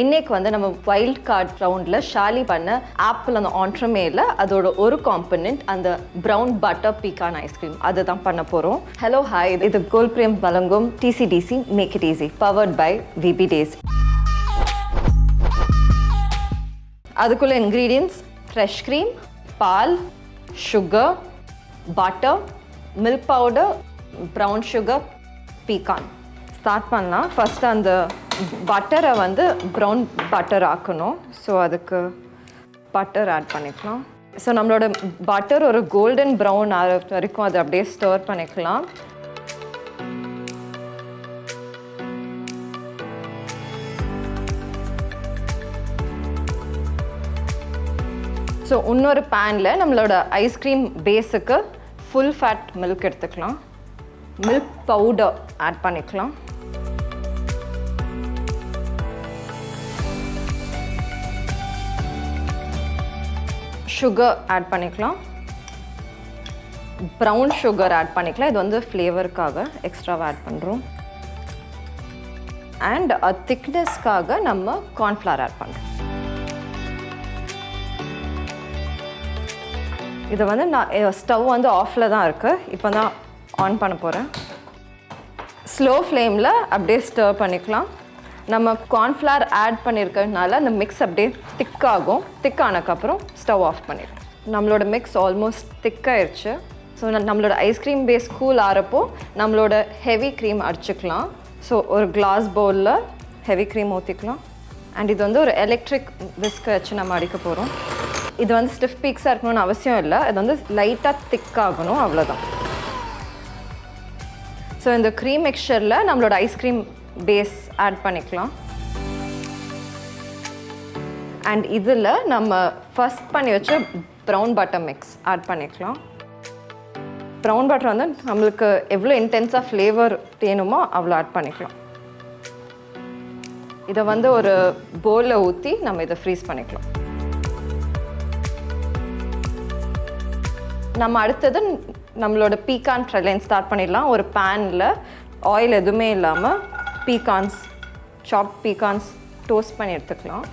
இன்னைக்கு வந்து நம்ம வைல்ட் கார்ட் ரவுண்டில் ஷாலி பண்ண ஆப்பிள் அந்த ஆண்ட்ரமேல அதோட ஒரு காம்பனண்ட் அந்த ப்ரௌன் பட்டர் பீக்கான் ஐஸ்கிரீம் அதை தான் பண்ண போகிறோம். ஹலோ ஹாய், இது கோல்பிரியம் வழங்கும் TCDC make it easy powered by VB Days. அதுக்குள்ள இன்க்ரீடியன்ட்ஸ் ஃப்ரெஷ் க்ரீம், பால், sugar, butter, milk powder, brown sugar, pecan. Start பண்ணலாம். ஃபஸ்ட்டு அந்த பட்டரை வந்து ப்ரௌன் பட்டர் ஆக்கணும். ஸோ அதுக்கு பட்டர் ஆட் பண்ணிக்கலாம். ஸோ நம்மளோட பட்டர் ஒரு கோல்டன் ப்ரௌன் ஆகிற வரைக்கும் அதை அப்படியே ஸ்டோர் பண்ணிக்கலாம். ஸோ இன்னொரு பேனில் நம்மளோட ஐஸ்கிரீம் பேஸுக்கு ஃபுல் ஃபேட் மில்க் எடுத்துக்கலாம். மில்க் பவுடர் ஆட் பண்ணிக்கலாம். சுகர் ஆட் பண்ணிக்கலாம். ப்ரௌன் சுகர் ஆட் பண்ணிக்கலாம். இது வந்து ஃப்ளேவருக்காக எக்ஸ்ட்ராவாக ஆட் பண்ணுறோம். அண்ட் திக்னஸ்க்காக நம்ம கார்ன்ஃப்ளவர் ஆட் பண்ணுறோம். இதை வந்து நான் ஸ்டவ் வந்து ஆஃபில் தான் இருக்குது. இப்போ தான் ஆன் பண்ண போகிறேன். ஸ்லோ ஃப்ளேமில் அப்படியே ஸ்டர் பண்ணிக்கலாம். நம்ம கார்ன்ஃப்ளவர் ஆட் பண்ணியிருக்கிறதுனால அந்த மிக்ஸ் அப்படியே திக்காகும். திக்கானதுக்கப்புறம் ஸ்டவ் ஆஃப் பண்ணிடுறோம். நம்மளோட மிக்ஸ் ஆல்மோஸ்ட் திக்காயிடுச்சு. ஸோ நம்மளோட ஐஸ்கிரீம் பேஸ் கூல் ஆகிறப்போ நம்மளோட ஹெவி க்ரீம் அடிச்சுக்கலாம். ஸோ ஒரு கிளாஸ் பவுலில் ஹெவி க்ரீம் ஊற்றிக்கலாம். அண்ட் இது வந்து ஒரு எலக்ட்ரிக் விஸ்க் வச்சு நம்ம அடிக்க போகிறோம். இது வந்து ஸ்டிஃப் பீக்ஸாக இருக்கணும்னு அவசியம் இல்லை. இது வந்து லைட்டாக திக்காகணும், அவ்வளோதான். ஸோ இந்த க்ரீம் மிக்சரில் நம்மளோட ஐஸ்கிரீம் பேஸ் ஆட் பண்ணிக்கலாம். அண்ட் இதில் நம்ம ஃபஸ்ட் பண்ணி வச்ச ப்ரௌன் பட்டர் மிக்ஸ் ஆட் பண்ணிக்கலாம். ப்ரௌன் பட்டர் வந்து நம்மளுக்கு எவ்வளோ இன்டென்ஸாக ஃப்ளேவர் வேணுமோ அவ்வளோ ஆட் பண்ணிக்கலாம். இதை வந்து ஒரு பவுலில் ஊற்றி நம்ம இதை ஃப்ரீஸ் பண்ணிக்கலாம். நம்ம அடுத்தது நம்மளோட பீக்கான் ட்ரைலைன் ஸ்டார்ட் பண்ணிடலாம். ஒரு பேனில் ஆயில் எதுவுமே இல்லாமல் பீக்கான்ஸ், சாப் பீக்கான்ஸ் டோஸ்ட் பண்ணி எடுத்துக்கலாம்.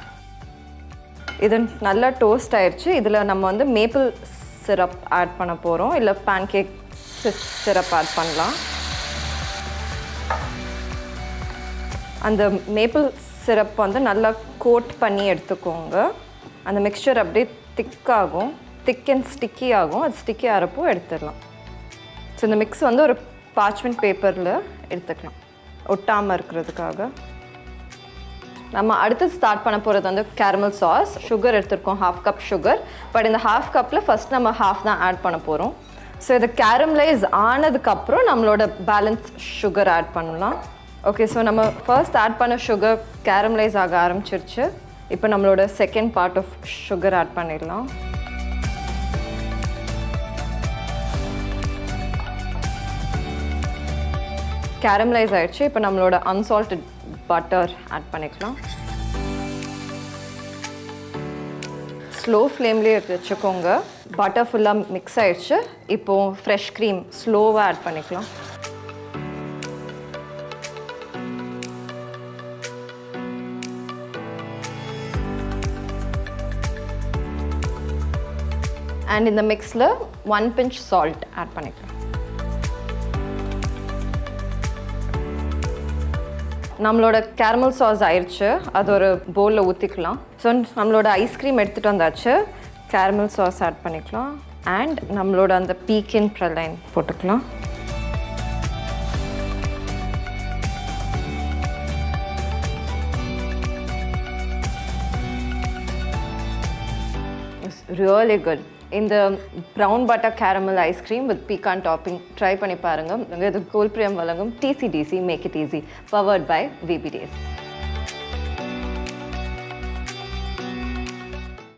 இது நல்லா டோஸ்ட் ஆயிடுச்சு. இதில் நம்ம வந்து மேப்பிள் சிரப் ஆட் பண்ண போகிறோம். இல்லை பேன்கேக் சிரப் ஆட் பண்ணலாம். அந்த மேப்பிள் சிரப் வந்து நல்லா கோட் பண்ணி எடுத்துக்கோங்க. அந்த மிக்சர் அப்படியே திக்காகும், திக் அண்ட் ஸ்டிக்கி ஆகும். அது ஸ்டிக்கி ஆகிறப்போ எடுத்துடலாம். ஸோ இந்த மிக்ஸ் வந்து ஒரு பார்ச்மெண்ட் பேப்பரில் எடுத்துக்கலாம், ஒட்டாமல் இருக்கிறதுக்காக. நம்ம அடுத்து ஸ்டார்ட் பண்ண போகிறது வந்து கேரமல் சாஸ். சுகர் எடுத்துருக்கோம், 1/2 கப் சுகர். பட் இந்த 1/2 கப்பில் ஃபஸ்ட் நம்ம 1/2 தான் ஆட் பண்ண போகிறோம். ஸோ இது கேரமலைஸ் ஆனதுக்கப்புறம் நம்மளோட பேலன்ஸ் சுகர் ஆட் பண்ணலாம். ஓகே, ஸோ நம்ம ஃபர்ஸ்ட் ஆட் பண்ண சுகர் கேரமலைஸ் ஆக ஆரம்பிச்சிருச்சு. இப்போ நம்மளோட second part of sugar add பண்ணிடலாம். கேரமலைஸ் ஆகிடுச்சு. இப்போ நம்மளோட அன்சால்ட்டட் பட்டர் ஆட் பண்ணிக்கலாம். ஸ்லோ ஃப்ளேம்லேயே வச்சுக்கோங்க. பட்டர் ஃபுல்லாக மிக்ஸ் ஆகிடுச்சு. இப்போது ஃப்ரெஷ் க்ரீம் ஸ்லோவாக ஆட் பண்ணிக்கலாம். அண்ட் இந்த மிக்ஸில் 1 pinch சால்ட் ஆட் பண்ணிக்கலாம். நம்மளோட கேரமல் சாஸ் ஆயிடுச்சு. அது ஒரு பவுலில் ஊற்றிக்கலாம். ஸோ நம்மளோட ஐஸ்கிரீம் எடுத்துகிட்டு வந்தாச்சு. கேரமல் சாஸ் ஆட் பண்ணிக்கலாம். அண்ட் நம்மளோட அந்த பீக்கன் ப்ரலைன் போட்டுக்கலாம். It's really good. இந்த brown butter caramel ice cream with pecan topping try பண்ணி பாருங்கள். இது கோல்பிரியம் வழங்கும் TCDC make it easy powered by VB Days.